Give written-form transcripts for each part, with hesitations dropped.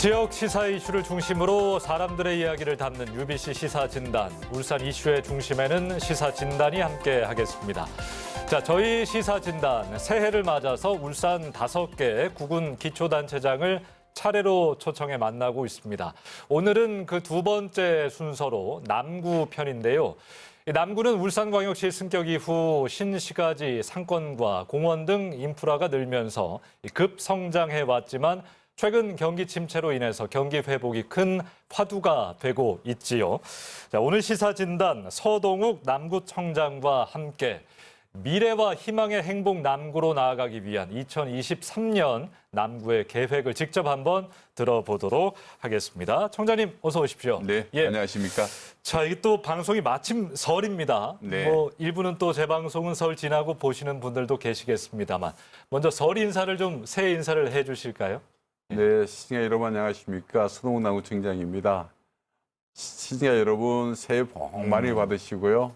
지역 시사 이슈를 중심으로 사람들의 이야기를 담는 UBC 시사진단. 울산 이슈의 중심에는 시사진단이 함께하겠습니다. 자, 저희 시사진단 새해를 맞아서 울산 5개 구군 기초단체장을 차례로 초청해 만나고 있습니다. 오늘은 그 두 번째 순서로 남구 편인데요. 남구는 울산광역시 승격 이후 신시가지, 상권과 공원 등 인프라가 늘면서 급성장해 왔지만 최근 경기 침체로 인해서 경기 회복이 큰 화두가 되고 있지요. 자, 오늘 시사진단 서동욱 남구청장과 함께 미래와 희망의 행복 남구로 나아가기 위한 2023년 남구의 계획을 직접 한번 들어보도록 하겠습니다. 청장님 어서 오십시오. 네, 안녕하십니까. 자, 이게 또 방송이 마침 설입니다. 네. 일부는 또 제 방송은 설 지나고 보시는 분들도 계시겠습니다만 먼저 설 인사를 좀 새해 인사를 해 주실까요? 네, 시청자 여러분 안녕하십니까. 서동욱 남구청장입니다. 시청자 여러분 새해 복 많이 받으시고요.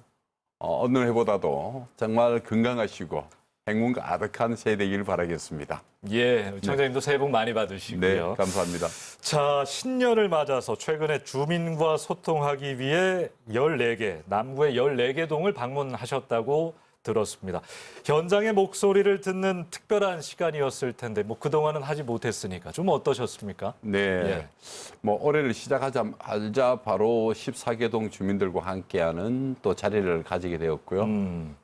어느 해보다도 정말 건강하시고 행운 가득한 새해 되길 바라겠습니다. 예, 청장님도 새해 복 많이 받으시고요. 네, 감사합니다. 자, 신년을 맞아서 최근에 주민과 소통하기 위해 14개, 남구의 14개 동을 방문하셨다고 들었습니다. 현장의 목소리를 듣는 특별한 시간이었을 텐데 그동안은 하지 못했으니까 좀 어떠셨습니까? 네, 예. 올해를 시작하자마자 바로 14개 동 주민들과 함께하는 또 자리를 가지게 되었고요.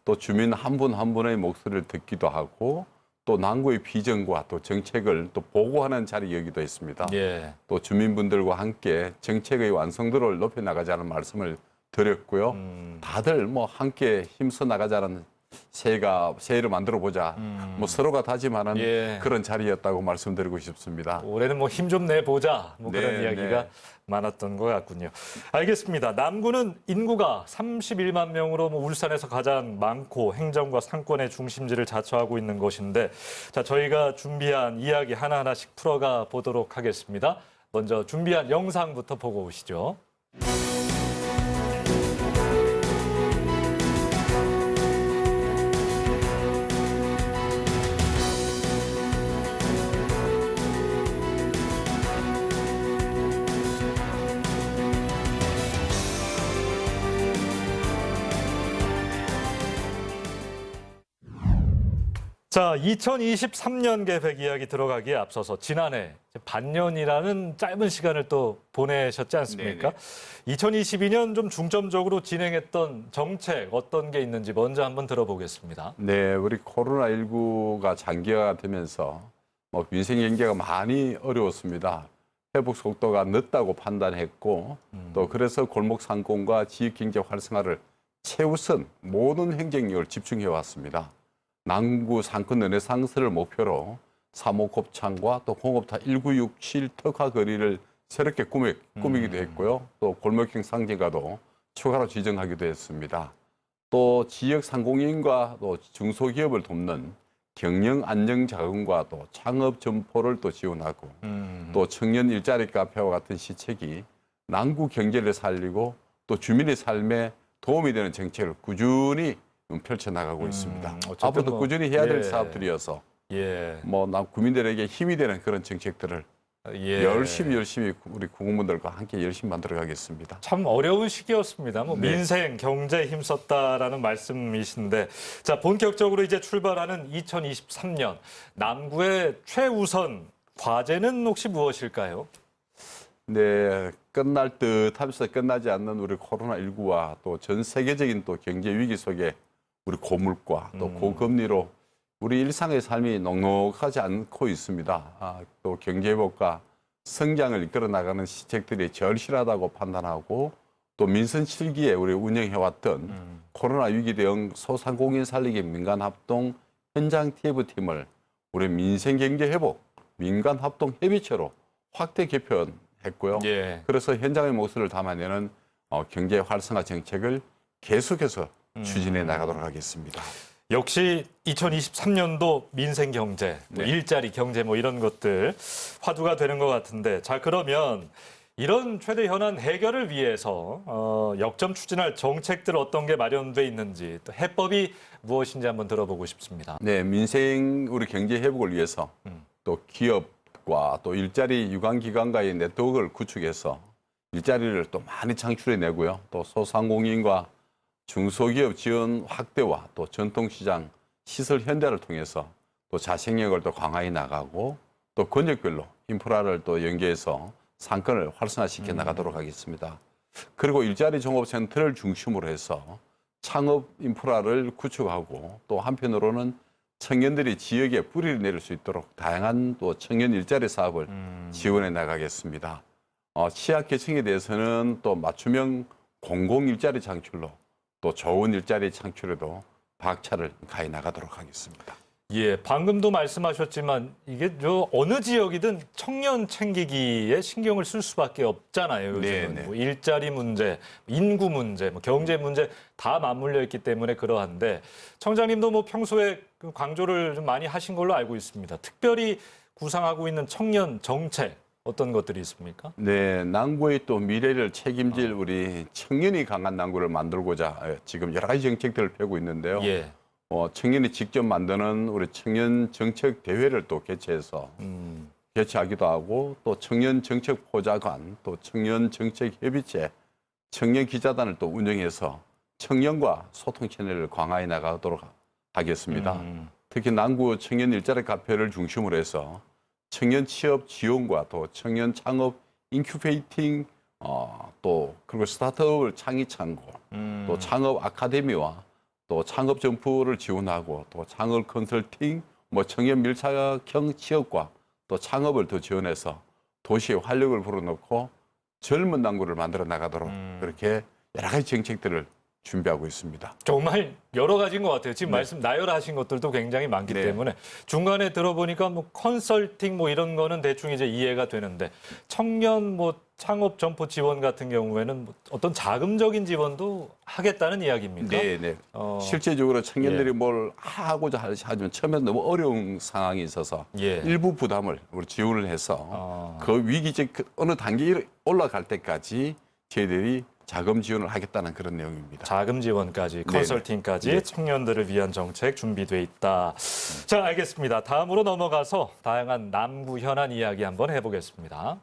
또 주민 한 분 한 분의 목소리를 듣기도 하고 또 남구의 비전과 또 정책을 또 보고하는 자리이기도 했습니다. 예. 또 주민분들과 함께 정책의 완성도를 높여 나가자는 말씀을 드렸고요. 다들 함께 힘써 나가자는 새해를 만들어 보자. 서로가 다짐하는 예. 그런 자리였다고 말씀드리고 싶습니다. 올해는 힘 좀 내보자 그런 네, 이야기가 네. 많았던 것 같군요. 알겠습니다. 남구는 인구가 31만 명으로 울산에서 가장 많고 행정과 상권의 중심지를 자처하고 있는 곳인데, 자, 저희가 준비한 이야기 하나하나씩 풀어가 보도록 하겠습니다. 먼저 준비한 영상부터 보고 오시죠. 자, 2023년 계획 이야기 들어가기에 앞서서 지난해 반년이라는 짧은 시간을 또 보내셨지 않습니까? 네네. 2022년 좀 중점적으로 진행했던 정책 어떤 게 있는지 먼저 한번 들어보겠습니다. 네, 우리 코로나19가 장기화가 되면서 민생 경제가 많이 어려웠습니다. 회복 속도가 늦다고 판단했고 또 그래서 골목 상권과 지역 경제 활성화를 최우선 모든 행정력을 집중해 왔습니다. 남구 상권 르네상스를 목표로 3호 곱창과 또 공업타 1967 특화 거리를 새롭게 꾸미기도 했고요. 또 골목형 상징가도 추가로 지정하기도 했습니다. 또 지역 상공인과 또 중소기업을 돕는 경영 안정 자금과 또 창업 점포를 또 지원하고 또 청년 일자리 카페와 같은 시책이 남구 경제를 살리고 또 주민의 삶에 도움이 되는 정책을 꾸준히 펼쳐나가고 있습니다. 앞으로도 꾸준히 해야 될 사업들이어서 구민들에게 힘이 되는 그런 정책들을 열심히 우리 구공분들과 함께 열심히 만들어 가겠습니다. 참 어려운 시기였습니다. 민생, 경제에 힘썼다라는 말씀이신데, 자, 본격적으로 이제 출발하는 2023년 남구의 최우선 과제는 혹시 무엇일까요? 네, 끝날 듯 하면서 끝나지 않는 우리 코로나19와 또 전 세계적인 또 경제 위기 속에 우리 고물가 또 고금리로 우리 일상의 삶이 넉넉하지 않고 있습니다. 또 경제 회복과 성장을 이끌어 나가는 시책들이 절실하다고 판단하고 또 민선 7기에 우리 운영해왔던 코로나 위기 대응 소상공인 살리기 민간합동 현장 TF팀을 우리 민생경제 회복 민간합동 협의체로 확대 개편했고요. 예. 그래서 현장의 목소리를 담아내는 경제 활성화 정책을 계속해서 추진해 나가도록 하겠습니다. 역시 2023년도 민생 경제, 일자리 경제 이런 것들 화두가 되는 것 같은데, 자, 그러면 이런 최대 현안 해결을 위해서 역점 추진할 정책들 어떤 게 마련돼 있는지, 또 해법이 무엇인지 한번 들어보고 싶습니다. 네, 민생 우리 경제 회복을 위해서 또 기업 기업과 또 일자리 유관기관과의 네트워크를 구축해서 일자리를 또 많이 창출해내고요. 또 소상공인과 중소기업 지원 확대와 또 전통시장 시설 현대를 통해서 또 자생력을 또 강화해 나가고 또 권역별로 인프라를 또 연계해서 상권을 활성화시켜 나가도록 하겠습니다. 그리고 일자리 종합센터를 중심으로 해서 창업 인프라를 구축하고 또 한편으로는 청년들이 지역에 뿌리를 내릴 수 있도록 다양한 또 청년 일자리 사업을 지원해 나가겠습니다. 취약계층에 대해서는 또 맞춤형 공공 일자리 창출로 또 좋은 일자리 창출에도 박차를 가해 나가도록 하겠습니다. 예, 방금도 말씀하셨지만 이게 어느 지역이든 청년 챙기기에 신경을 쓸 수밖에 없잖아요. 요즘은 네. 뭐 일자리 문제, 인구 문제, 뭐 경제 문제 다 맞물려 있기 때문에 그러한데 청장님도 뭐 평소에 그 강조를 좀 많이 하신 걸로 알고 있습니다. 특별히 구상하고 있는 청년 정책 어떤 것들이 있습니까? 네, 남구의 또 미래를 책임질 우리 청년이 강한 남구를 만들고자 지금 여러 가지 정책들을 펴고 있는데요. 예. 청년이 직접 만드는 우리 청년 정책 대회를 또 개최해서 개최하기도 하고 또 청년 정책 보좌관, 또 청년 정책 협의체, 청년 기자단을 또 운영해서 청년과 소통 채널을 강화해 나가도록 하겠습니다. 특히 남구 청년 일자리 카페를 중심으로 해서 청년 취업 지원과 또 청년 창업 인큐베이팅 또 그리고 스타트업을 창의 창고 또 창업 아카데미와 또 창업 점포를 지원하고 또 창업 컨설팅 뭐 청년 밀착형 취업과 또 창업을 더 지원해서 도시에 활력을 불어넣고 젊은 남구를 만들어 나가도록 그렇게 여러 가지 정책들을 준비하고 있습니다. 정말 여러 가지인 것 같아요. 지금 말씀 나열하신 것들도 굉장히 많기 때문에 중간에 들어보니까 뭐 컨설팅 뭐 이런 거는 대충 이제 이해가 되는데 청년 뭐 창업 점포 지원 같은 경우에는 뭐 어떤 자금적인 지원도 하겠다는 이야기입니까? 네. 실제적으로 청년들이 뭘 하고자 하지만 처음에 너무 어려운 상황이 있어서 일부 부담을 우리 지원을 해서 그 위기적 어느 단계에 올라갈 때까지 저희들이 자금 지원을 하겠다는 그런 내용입니다. 자금 지원까지, 컨설팅까지 청년들을 위한 정책 준비돼 있다. 자, 알겠습니다. 다음으로 넘어가서 다양한 남구 현안 이야기 한번 해보겠습니다.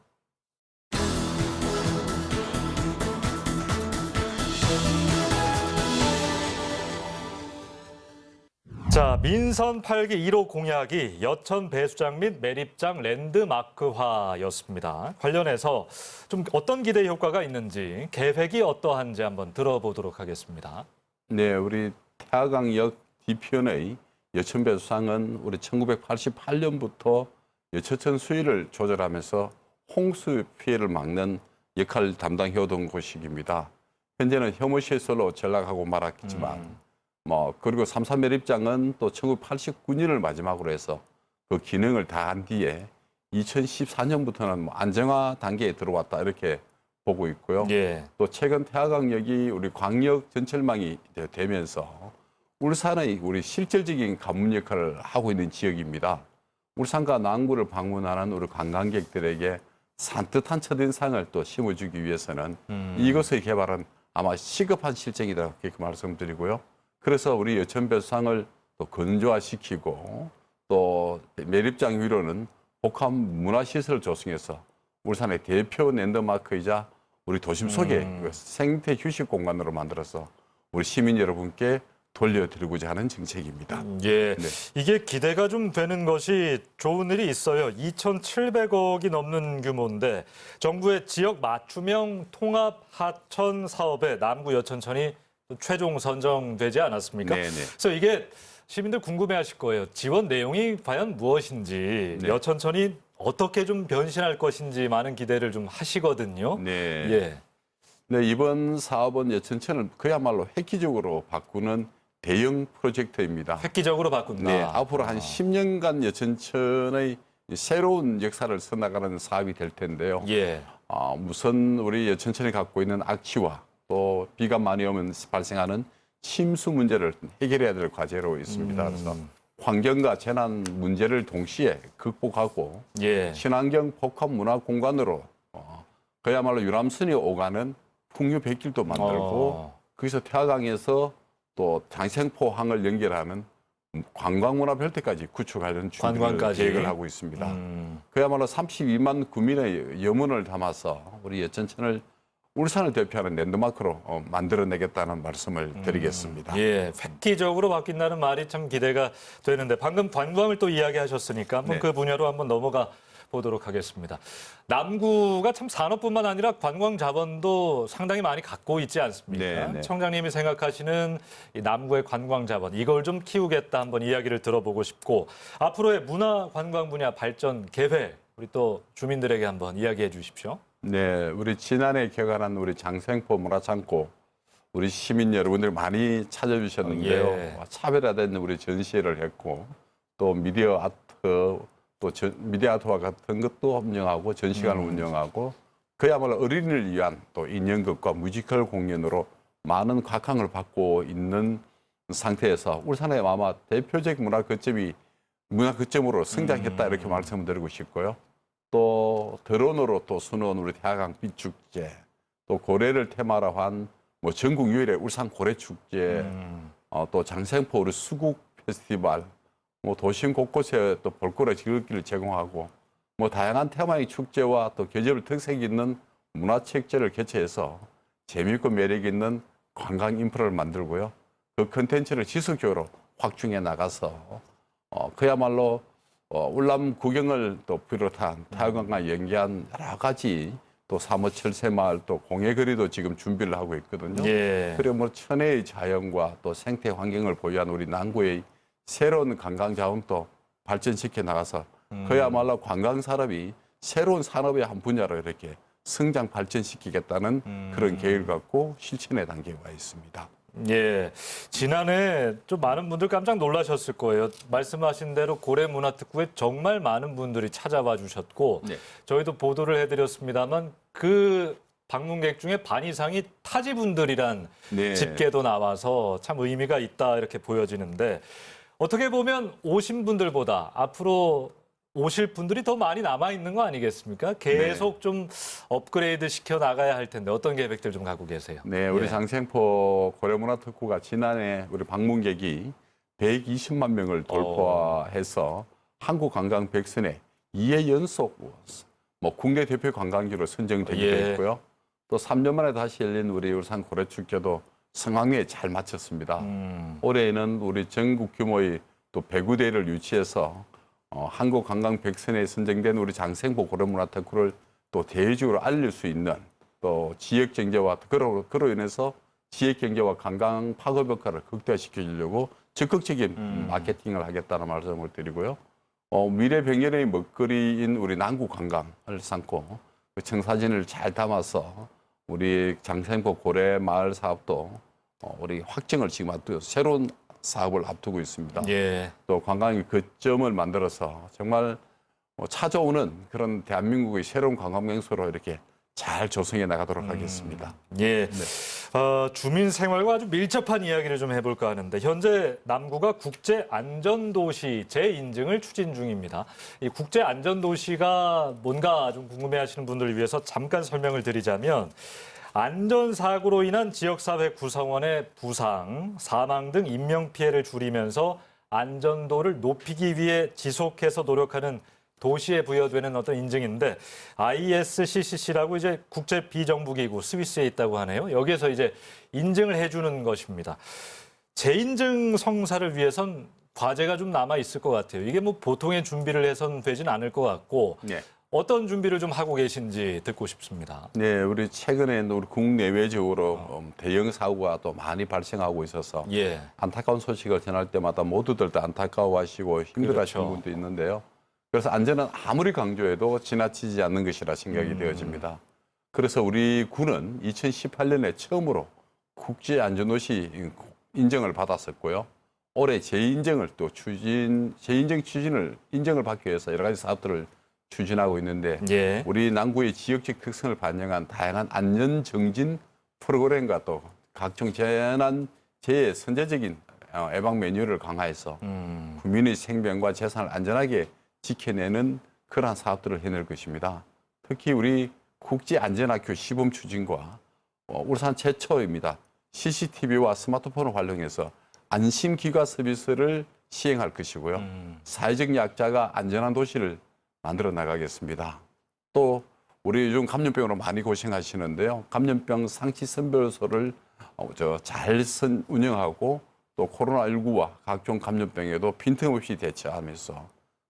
자, 민선 8기 1호 공약이 여천 배수장 및 매립장 랜드마크화였습니다. 관련해서 좀 어떤 기대 효과가 있는지 계획이 어떠한지 한번 들어보도록 하겠습니다. 네, 우리 태화강역 뒤편의 여천 배수장은 우리 1988년부터 여천천 수위를 조절하면서 홍수 피해를 막는 역할을 담당해오던 곳입니다. 현재는 혐오시설로 전락하고 말았지만 그리고 삼산 매립장은 또 1989년을 마지막으로 해서 그 기능을 다한 뒤에 2014년부터는 안정화 단계에 들어왔다 이렇게 보고 있고요. 또 최근 태화강역이 우리 광역 전철망이 되면서 울산의 우리 실질적인 관문 역할을 하고 있는 지역입니다. 울산과 남구를 방문하는 우리 관광객들에게 산뜻한 첫인상을 또 심어주기 위해서는 이것의 개발은 아마 시급한 실정이다 이렇게 말씀드리고요. 그래서 우리 여천 배수장을 또 건조화시키고 또 매립장 위로는 복합 문화시설을 조성해서 울산의 대표 랜드마크이자 우리 도심 속의 생태 휴식 공간으로 만들어서 우리 시민 여러분께 돌려드리고자 하는 정책입니다. 이게 기대가 좀 되는 것이 좋은 일이 있어요. 2,700억이 넘는 규모인데 정부의 지역 맞춤형 통합 하천 사업에 남구 여천천이 최종 선정되지 않았습니까? 그래서 이게 시민들 궁금해하실 거예요. 지원 내용이 과연 무엇인지 여천천이 어떻게 좀 변신할 것인지 많은 기대를 좀 하시거든요. 이번 사업은 여천천을 그야말로 획기적으로 바꾸는 대형 프로젝트입니다. 획기적으로 바꾼다. 앞으로 한 10년간 여천천의 새로운 역사를 써나가는 사업이 될 텐데요. 우선 우리 여천천이 갖고 있는 악취와 또 비가 많이 오면 발생하는 침수 문제를 해결해야 될 과제로 있습니다. 그래서 환경과 재난 문제를 동시에 극복하고 친환경 복합 문화 공간으로 그야말로 유람선이 오가는 풍류백길도 만들고 거기서 태화강에서 또 장생포항을 연결하는 관광문화 별대까지 구축하려는 준비를 관광까지. 계획을 하고 있습니다. 그야말로 32만 구민의 염원을 담아서 우리 예천천을 울산을 대표하는 랜드마크로 만들어내겠다는 말씀을 드리겠습니다. 예, 획기적으로 바뀐다는 말이 참 기대가 되는데 방금 관광을 또 이야기하셨으니까 한번 네. 그 분야로 한번 넘어가 보도록 하겠습니다. 남구가 참 산업뿐만 아니라 관광 자본도 상당히 많이 갖고 있지 않습니까? 네, 네. 청장님이 생각하시는 이 남구의 관광 자본 이걸 좀 키우겠다 한번 이야기를 들어보고 싶고 앞으로의 문화 관광 분야 발전 계획 우리 또 주민들에게 한번 이야기해 주십시오. 네, 우리 지난해 개관한 우리 장생포 문화창고 우리 시민 여러분들 많이 찾아주셨는데요. 예. 차별화된 우리 전시회를 했고 또 미디어 아트 미디어 아트와 같은 것도 운영하고 전시관을 운영하고 그야말로 어린이를 위한 또 인형극과 뮤지컬 공연으로 많은 곽광을 받고 있는 상태에서 울산의 아마 대표적 문화 거점으로 성장했다 이렇게 말씀드리고 싶고요. 또 드론으로 또 수놓은 우리 태화강 빛축제, 또 고래를 테마로 한 뭐 전국 유일의 울산 고래 축제, 또 장생포 우리 수국 페스티벌, 뭐 도심 곳곳에 또 볼거리 즐길기를 제공하고 뭐 다양한 테마의 축제와 또 계절 특색 있는 문화체육제를 개최해서 재미있고 매력 있는 관광 인프라를 만들고요. 그 컨텐츠를 지속적으로 확충해 나가서 그야말로 울남 구경을 또 비롯한 태화강과 연계한 여러 가지 또 사무철새마을 또 공예거리도 지금 준비를 하고 있거든요. 예. 그리고 뭐 천혜의 자연과 또 생태 환경을 보유한 우리 남구의 새로운 관광 자원도 발전시켜 나가서 그야말로 관광 산업이 새로운 산업의 한 분야로 이렇게 성장 발전시키겠다는 그런 계획을 갖고 실천의 단계에 와 있습니다. 예, 지난해 좀 많은 분들 깜짝 놀라셨을 거예요. 말씀하신 대로 고래문화특구에 정말 많은 분들이 찾아와 주셨고 네. 저희도 보도를 해드렸습니다만 그 방문객 중에 반 이상이 타지분들이란 네. 집계도 나와서 참 의미가 있다 이렇게 보여지는데 어떻게 보면 오신 분들보다 앞으로 오실 분들이 더 많이 남아있는 거 아니겠습니까? 계속 좀 업그레이드 시켜 나가야 할 텐데 어떤 계획들 좀 갖고 계세요? 네, 우리 예. 장생포 고래문화특구가 지난해 우리 방문객이 120만 명을 돌파해서 한국 관광 100선에 2회 연속 뭐 국내 대표 관광지로 선정되기도 예. 했고요. 또 3년 만에 다시 열린 우리 울산 고래축제도 성황리에 잘 마쳤습니다. 올해에는 우리 전국 규모의 또 배구대회를 유치해서 한국 관광 100선에 선정된 우리 장생포 고래문화특구를 또 대외적으로 알릴 수 있는 또 지역 경제와 그로 인해서 지역 경제와 관광 파급 효과를 극대화시켜 주려고 적극적인 마케팅을 하겠다는 말씀을 드리고요. 미래 병렬의 먹거리인 우리 남구 관광을 삼고 그 청사진을 잘 담아서 우리 장생포 고래 마을 사업도 우리 확정을 지금 앞두고 새로운 사업을 앞두고 있습니다. 예. 또 관광의 거점을 만들어서 정말 찾아오는 그런 대한민국의 새로운 관광 명소로 이렇게 잘 조성해 나가도록 하겠습니다. 예. 네. 주민 생활과 아주 밀접한 이야기를 좀 해볼까 하는데 현재 남구가 국제안전도시 재인증을 추진 중입니다. 이 국제안전도시가 뭔가 좀 궁금해하시는 분들을 위해서 잠깐 설명을 드리자면 안전사고로 인한 지역사회 구성원의 부상, 사망 등 인명피해를 줄이면서 안전도를 높이기 위해 지속해서 노력하는 도시에 부여되는 어떤 인증인데 ISCCC라고 이제 국제 비정부기구 스위스에 있다고 하네요. 여기에서 이제 인증을 해주는 것입니다. 재인증 성사를 위해선 과제가 좀 남아 있을 것 같아요. 이게 뭐 보통의 준비를 해선 되진 않을 것 같고 네. 어떤 준비를 좀 하고 계신지 듣고 싶습니다. 네, 우리 최근에 우리 국내외적으로 대형 사고가 또 많이 발생하고 있어서 예. 안타까운 소식을 전할 때마다 모두들 다 안타까워하시고 힘들어하시는 그렇죠. 분도 있는데요. 그래서 안전은 아무리 강조해도 지나치지 않는 것이라 생각이 되어집니다. 그래서 우리 군은 2018년에 처음으로 국제안전도시 인정을 받았었고요. 올해 재인증을 또 인정을 받기 위해서 여러 가지 사업들을 추진하고 있는데 예. 우리 남구의 지역적 특성을 반영한 다양한 안전 정진 프로그램과 또 각종 재난 재해 선제적인 예방 매뉴얼을 강화해서 국민의 생명과 재산을 안전하게 지켜내는 그러한 사업들을 해낼 것입니다. 특히 우리 국제안전학교 시범 추진과 울산 최초입니다. CCTV와 스마트폰을 활용해서 안심기가 서비스를 시행할 것이고요. 사회적 약자가 안전한 도시를 만들어 나가겠습니다. 또 우리 요즘 감염병으로 많이 고생하시는데요. 감염병 상시 선별소를 잘 운영하고 또 코로나19와 각종 감염병에도 빈틈없이 대처하면서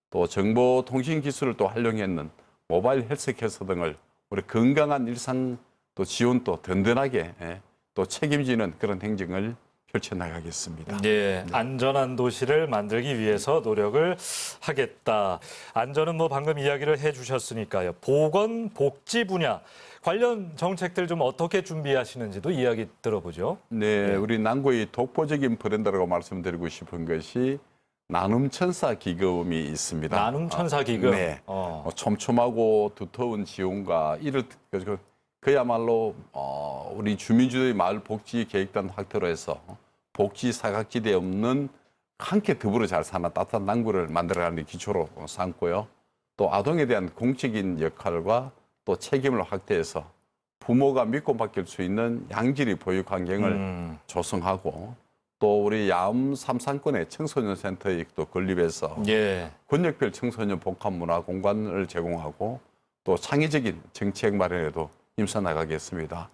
또 정보통신 기술을 또 활용했는 모바일 헬스케어 등을 우리 건강한 일상 또 지원 또 든든하게 또 책임지는 그런 행정을 펼쳐나가겠습니다. 예, 안전한 도시를 만들기 위해서 노력을 하겠다. 안전은 뭐 방금 이야기를 해주셨으니까요. 보건, 복지 분야 관련 정책들 좀 어떻게 준비하시는지도 이야기 들어보죠. 네, 우리 남구의 독보적인 브랜드라고 말씀드리고 싶은 것이 나눔천사 기금이 있습니다. 나눔천사 기금. 네, 촘촘하고 두터운 지원과 그야말로 우리 주민주도의 마을 복지 계획단 확대로 해서 복지 사각지대에 없는 함께 더불어 잘 사는 따뜻한 남구를 만들어가는 기초로 삼고요. 또 아동에 대한 공적인 역할과 또 책임을 확대해서 부모가 믿고 맡길 수 있는 양질의 보육 환경을 조성하고 또 우리 야암 3상권의 청소년 센터에 또 건립해서 권역별 청소년 복합 문화 공간을 제공하고 또 창의적인 정책 마련에도 힘써 나가겠습니다.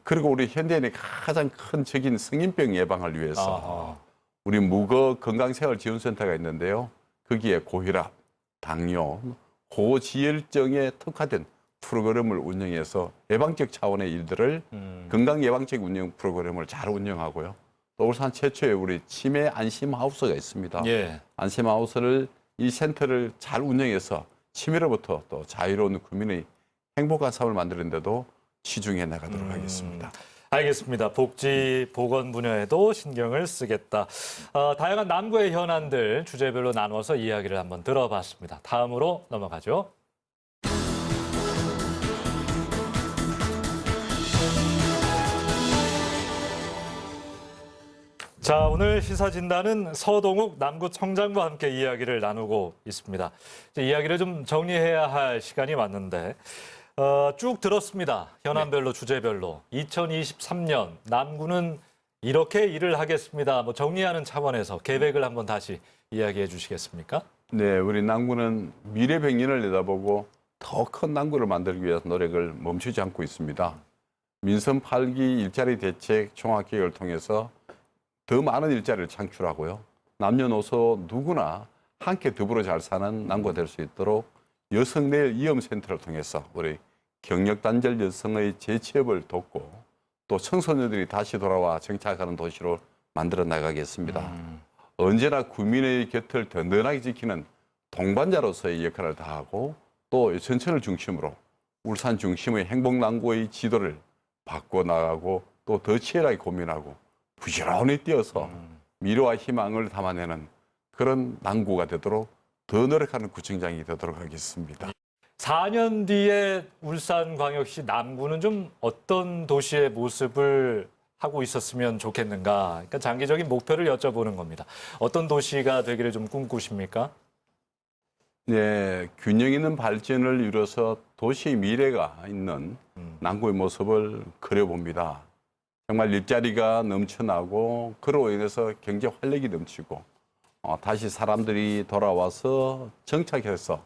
그리고 우리 현대인의 가장 큰 적인 성인병 예방을 위해서 우리 무거 건강생활지원센터가 있는데요. 거기에 고혈압, 당뇨, 고지혈증에 특화된 프로그램을 운영해서 예방적 차원의 일들을 건강 예방적 운영 프로그램을 잘 운영하고요. 또 울산 최초의 우리 치매 안심하우스가 있습니다. 안심하우스를 이 센터를 잘 운영해서 치매로부터 또 자유로운 국민의 행복한 삶을 만드는 데도 치중해 나가도록 하겠습니다. 알겠습니다. 복지, 보건 분야에도 신경을 쓰겠다. 다양한 남구의 현안들 주제별로 나눠서 이야기를 한번 들어봤습니다. 다음으로 넘어가죠. 자, 오늘 시사진단은 서동욱 남구청장과 함께 이야기를 나누고 있습니다. 이제 이야기를 좀 정리해야 할 시간이 왔는데 쭉 들었습니다. 현안별로 주제별로. 2023년 남구는 이렇게 일을 하겠습니다. 뭐 정리하는 차원에서 계획을 한번 다시 이야기해 주시겠습니까? 네, 우리 남구는 미래 100년을 내다보고 더 큰 남구를 만들기 위해서 노력을 멈추지 않고 있습니다. 민선 8기 일자리 대책 종합계획을 통해서 더 많은 일자리를 창출하고요. 남녀노소 누구나 함께 더불어 잘 사는 남구가 될 수 있도록 여성 내일 위험센터를 통해서 우리 경력단절 여성의 재취업을 돕고 또 청소년들이 다시 돌아와 정착하는 도시로 만들어 나가겠습니다. 언제나 국민의 곁을 든든하게 지키는 동반자로서의 역할을 다하고 또 전천을 중심으로 울산 중심의 행복남구의 지도를 바꿔나가고 또 더 치열하게 고민하고 부지런히 뛰어서 미래와 희망을 담아내는 그런 남구가 되도록 더 노력하는 구청장이 되도록 하겠습니다. 4년 뒤에 울산광역시 남구는 좀 어떤 도시의 모습을 하고 있었으면 좋겠는가. 그러니까 장기적인 목표를 여쭤보는 겁니다. 어떤 도시가 되기를 좀 꿈꾸십니까? 네, 균형 있는 발전을 이뤄서 도시의 미래가 있는 남구의 모습을 그려봅니다. 정말 일자리가 넘쳐나고 그로 인해서 경제 활력이 넘치고 다시 사람들이 돌아와서 정착해서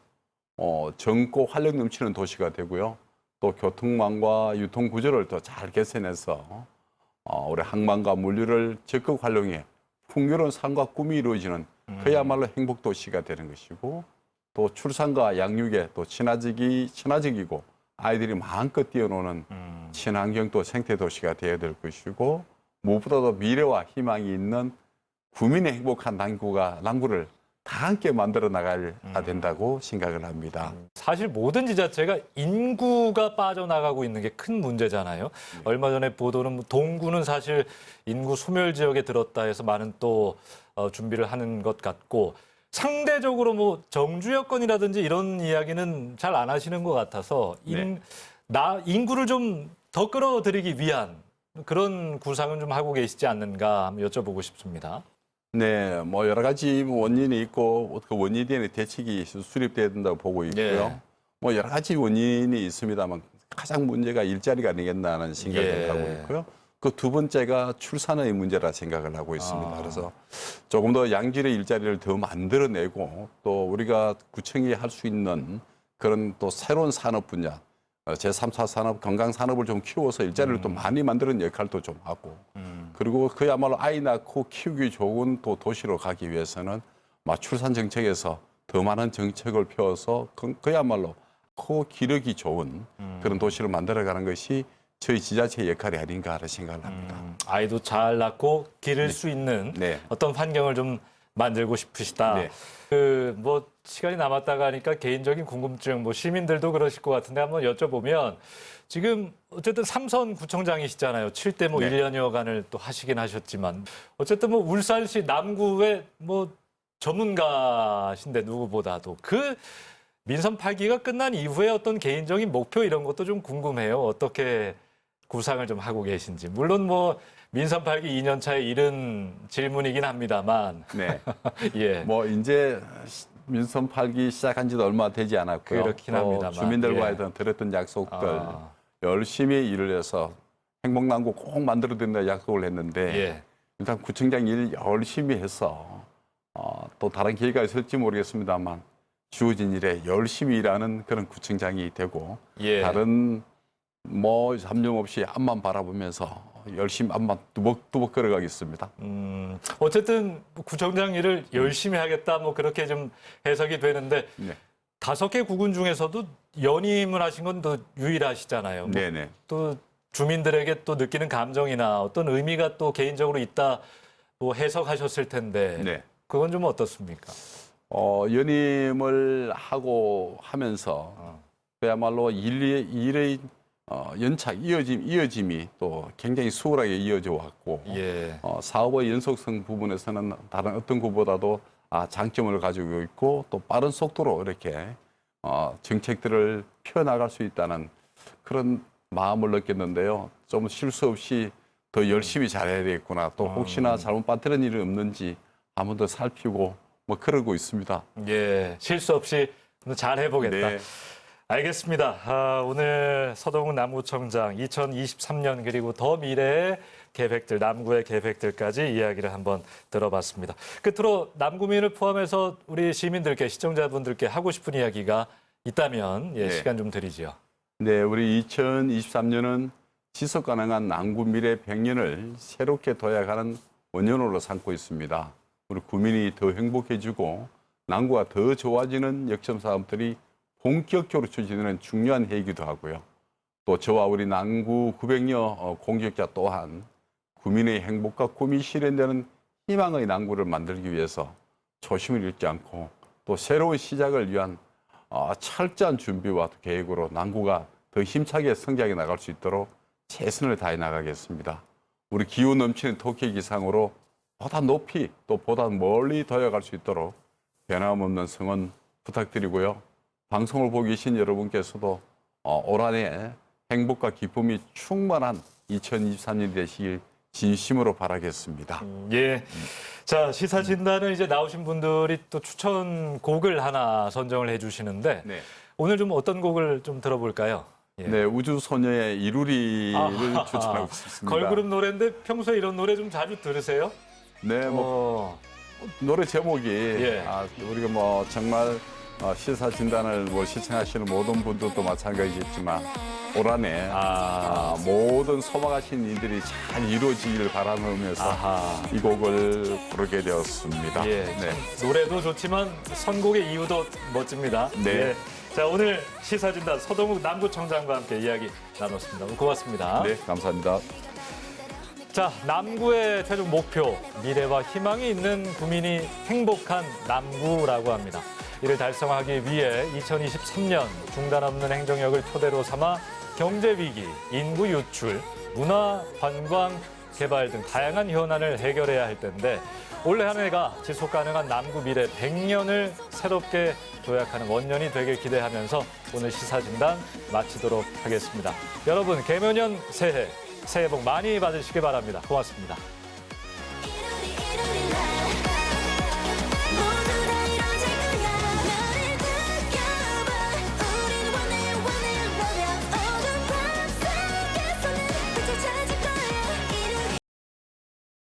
젊고 활력 넘치는 도시가 되고요. 또 교통망과 유통구조를 더 잘 개선해서 우리 항만과 물류를 적극 활용해 풍요로운 삶과 꿈이 이루어지는 그야말로 행복도시가 되는 것이고 또 출산과 양육에 또 친화적이고 아이들이 마음껏 뛰어노는 친환경 또 생태도시가 되어야 될 것이고 무엇보다도 미래와 희망이 있는 국민의 행복한 남구를 다 함께 만들어 나가야 된다고 생각을 합니다. 사실 모든 지자체가 인구가 빠져나가고 있는 게 큰 문제잖아요. 얼마 전에 보도는 동구는 사실 인구 소멸 지역에 들었다 해서 많은 또 준비를 하는 것 같고 상대적으로 뭐 정주 여건이라든지 이런 이야기는 잘 안 하시는 것 같아서 인구를 좀 더 끌어들이기 위한 그런 구상은 좀 하고 계시지 않는가 한번 여쭤보고 싶습니다. 네, 뭐 여러 가지 원인이 있고 그 원인에 대한 대책이 수립돼야 된다고 보고 있고요. 뭐 여러 가지 원인이 있습니다만 가장 문제가 일자리가 아니겠나는 생각을 하고 있고요. 그 두 번째가 출산의 문제라 생각을 하고 있습니다. 그래서 조금 더 양질의 일자리를 더 만들어내고 또 우리가 구청이 할 수 있는 그런 또 새로운 산업 분야, 제3차 산업, 건강 산업을 좀 키워서 일자리를 또 많이 만드는 역할도 좀 하고 그리고 그야말로 아이 낳고 키우기 좋은 또 도시로 가기 위해서는 출산 정책에서 더 많은 정책을 펴서 그야말로 크고 기르기 좋은 그런 도시를 만들어가는 것이 저희 지자체의 역할이 아닌가 하는 생각을 합니다. 아이도 잘 낳고 기를 수 있는 네. 어떤 환경을 좀 만들고 싶으시다. 네. 그 시간이 남았다가 하니까 개인적인 궁금증, 시민들도 그러실 것 같은데 한번 여쭤보면 지금 어쨌든 삼선 구청장이시잖아요. 7대 네. 1년여간을 또 하시긴 하셨지만 어쨌든 울산시 남구의 전문가신데 누구보다도 그 민선 8기가 끝난 이후에 어떤 개인적인 목표 이런 것도 좀 궁금해요. 어떻게 구상을 좀 하고 계신지. 물론 민선 8기 2년 차에 이른 질문이긴 합니다만. 네. 예. 이제 민선 8기 시작한 지도 얼마 되지 않았고요. 그렇긴 합니다만. 주민들과의 예. 들었던 약속들 열심히 일을 해서 행복남구 꼭 만들어 드린다 약속을 했는데 예. 일단 구청장 일 열심히 해서 또 다른 기회가 있을지 모르겠습니다만 주어진 일에 열심히 일하는 그런 구청장이 되고 예. 다른 잠정 없이 앞만 바라보면서 열심히 앞만 뚜벅뚜벅 걸어가겠습니다. 어쨌든 구청장 일을 열심히 하겠다 그렇게 좀 해석이 되는데 네. 5개 구군 중에서도 연임을 하신 건 더 유일하시잖아요. 네네. 또 주민들에게 또 느끼는 감정이나 어떤 의미가 또 개인적으로 있다 해석하셨을 텐데 네. 그건 좀 어떻습니까? 연임을 하고 하면서 그야말로 일의 연착, 이어짐이 또 굉장히 수월하게 이어져 왔고 예. 사업의 연속성 부분에서는 다른 어떤 것보다도 장점을 가지고 있고 또 빠른 속도로 이렇게 정책들을 펴나갈 수 있다는 그런 마음을 느꼈는데요. 좀 실수 없이 더 열심히 잘해야 되겠구나. 또 혹시나 잘못 빠뜨린 일이 없는지 한번 더 살피고 그러고 있습니다. 예, 실수 없이 잘 해보겠다. 네. 알겠습니다. 오늘 서동욱 남구청장 2023년 그리고 더 미래의 계획들, 남구의 계획들까지 이야기를 한번 들어봤습니다. 끝으로 남구민을 포함해서 우리 시민들께, 시청자분들께 하고 싶은 이야기가 있다면 네. 시간 좀 드리죠. 네, 우리 2023년은 지속 가능한 남구 미래 100년을 새롭게 도약하는 원년으로 삼고 있습니다. 우리 구민이 더 행복해지고 남구가 더 좋아지는 역점 사업들이 본격적으로 추진되는 중요한 해이기도 하고요. 또 저와 우리 남구 900여 공직자 또한 구민의 행복과 꿈이 실현되는 희망의 남구를 만들기 위해서 초심을 잃지 않고 또 새로운 시작을 위한 철저한 준비와 계획으로 남구가 더 힘차게 성장해 나갈 수 있도록 최선을 다해 나가겠습니다. 우리 기후 넘치는 토끼 기상으로 보다 높이 또 보다 멀리 도약할 수 있도록 변함없는 성원 부탁드리고요. 방송을 보고 계신 여러분께서도 올 한해 행복과 기쁨이 충만한 2023년이 되시길 진심으로 바라겠습니다. 예. 자, 시사진단은 이제 나오신 분들이 또 추천곡을 하나 선정을 해주시는데 네. 오늘 좀 어떤 곡을 좀 들어볼까요? 예. 네, 우주소녀의 이루리를 추천하고 싶습니다. 걸그룹 노래인데 평소에 이런 노래 좀 자주 들으세요? 네, 노래 제목이 예. 우리가 정말 시사 진단을 시청하시는 모든 분들도 마찬가지겠지만 올 한해 모든 소망하신 일들이 잘 이루어지기를 바라면서 이 곡을 부르게 되었습니다. 예, 네. 노래도 좋지만 선곡의 이유도 멋집니다. 네. 예. 자, 오늘 시사진단 서동욱 남구청장과 함께 이야기 나눴습니다. 오늘 고맙습니다. 네, 감사합니다. 자, 남구의 최종 목표, 미래와 희망이 있는 구민이 행복한 남구라고 합니다. 이를 달성하기 위해 2023년 중단 없는 행정력을 토대로 삼아 경제위기, 인구 유출, 문화, 관광, 개발 등 다양한 현안을 해결해야 할 텐데 올해 한 해가 지속 가능한 남구 미래 100년을 새롭게 도약하는 원년이 되길 기대하면서 오늘 시사진단 마치도록 하겠습니다. 여러분, 개묘년 새해 복 많이 받으시기 바랍니다. 고맙습니다.